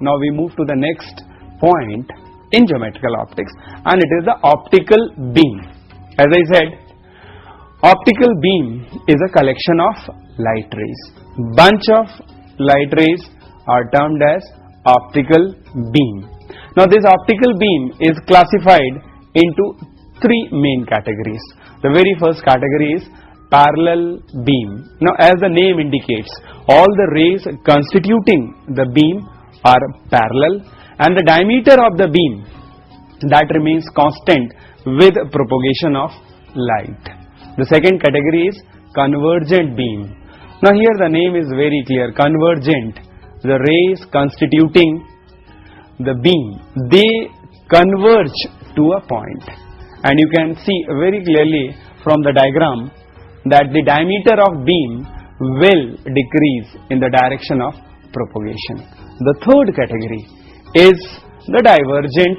Now we move to the next point in geometrical optics, and it is the optical beam. As I said, optical beam is a collection of light rays. Bunch of light rays are termed as optical beam. Now this optical beam is classified into three main categories. The very first category is parallel beam. Now as the name indicates, all the rays constituting the beam are parallel, and the diameter of the beam that remains constant with propagation of light. The second category is convergent beam. Now here the name is very clear, convergent. The rays constituting the beam, they converge to a point, and you can see very clearly from the diagram that the diameter of beam will decrease in the direction of propagation. The third category is the divergent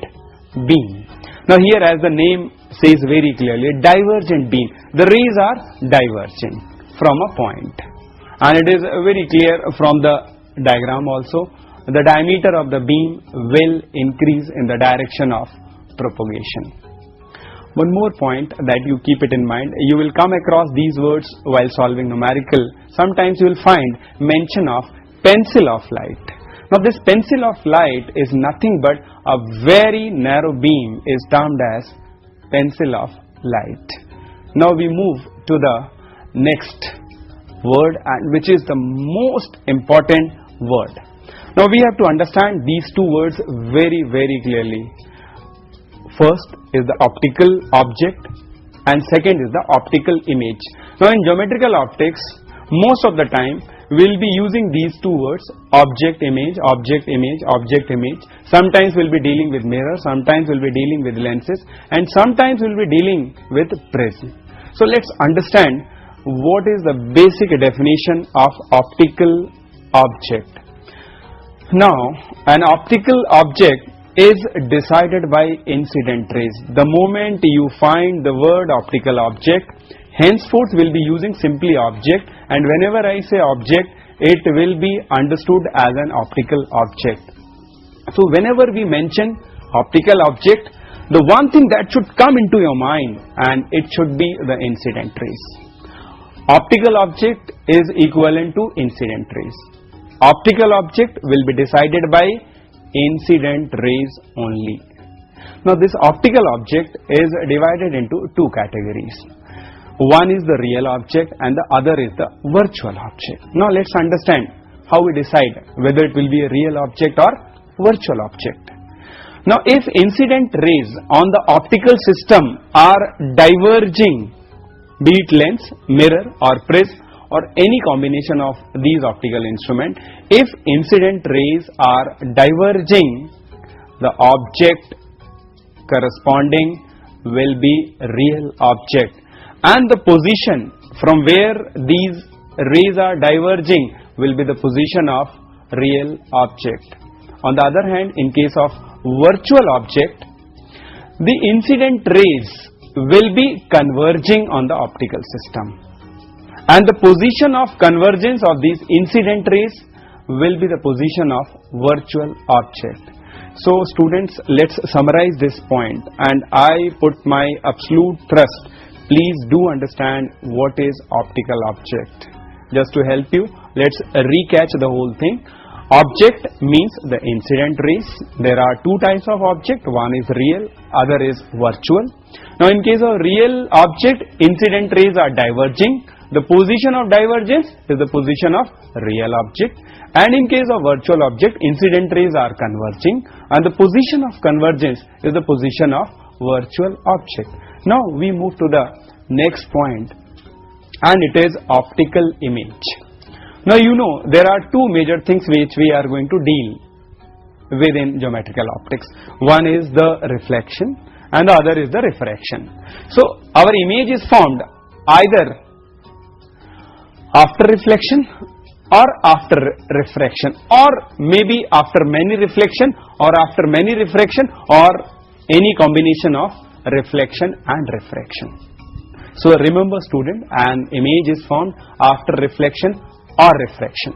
beam. Now here, as the name says very clearly, divergent beam, the rays are diverging from a point, and it is very clear from the diagram also, the diameter of the beam will increase in the direction of propagation. One more point that you keep it in mind, you will come across these words while solving numerical. Sometimes you will find mention of pencil of light. Now this pencil of light is nothing but a very narrow beam is termed as pencil of light. Now we move to the next word, and which is the most important word. Now we have to understand these two words very clearly. First is the optical object, and second is the optical image. Now in geometrical optics, most of the time we will be using these two words, object image, object image, object image. Sometimes we will be dealing with mirror, sometimes we will be dealing with lenses, and sometimes we will be dealing with prism. So let's understand what is the basic definition of optical object. Now an optical object is decided by incident rays. The moment you find the word optical object, henceforth we will be using simply object, and whenever I say object, it will be understood as an optical object. So whenever we mention optical object, the one thing that should come into your mind, and it should be the incident rays. Optical object is equivalent to incident rays. Optical object will be decided by incident rays only. Now this optical object is divided into two categories. One is the real object and the other is the virtual object. Now let's understand how we decide whether it will be a real object or virtual object. Now if incident rays on the optical system are diverging, be it lens, mirror or prism or any combination of these optical instruments, if incident rays are diverging, the object corresponding will be real object, and the position from where these rays are diverging will be the position of real object. On the other hand, in case of virtual object, the incident rays will be converging on the optical system, and the position of convergence of these incident rays will be the position of virtual object. So students, let's summarize this point, and I put my absolute trust. Please do understand what is optical object. Just to help you, let's recatch the whole thing. Object means the incident rays. There are two types of object, one is real, other is virtual. Now in case of real object, incident rays are diverging. The position of divergence is the position of real object, and in case of virtual object, incident rays are converging, and the position of convergence is the position of virtual object. Now we move to the next point, and it is optical image. Now you know there are two major things which we are going to deal with in geometrical optics. One is the reflection and the other is the refraction. So our image is formed either after reflection or after refraction, or maybe after many reflection or after many refraction, or any combination of reflection and refraction. So remember student, an image is formed after reflection or refraction.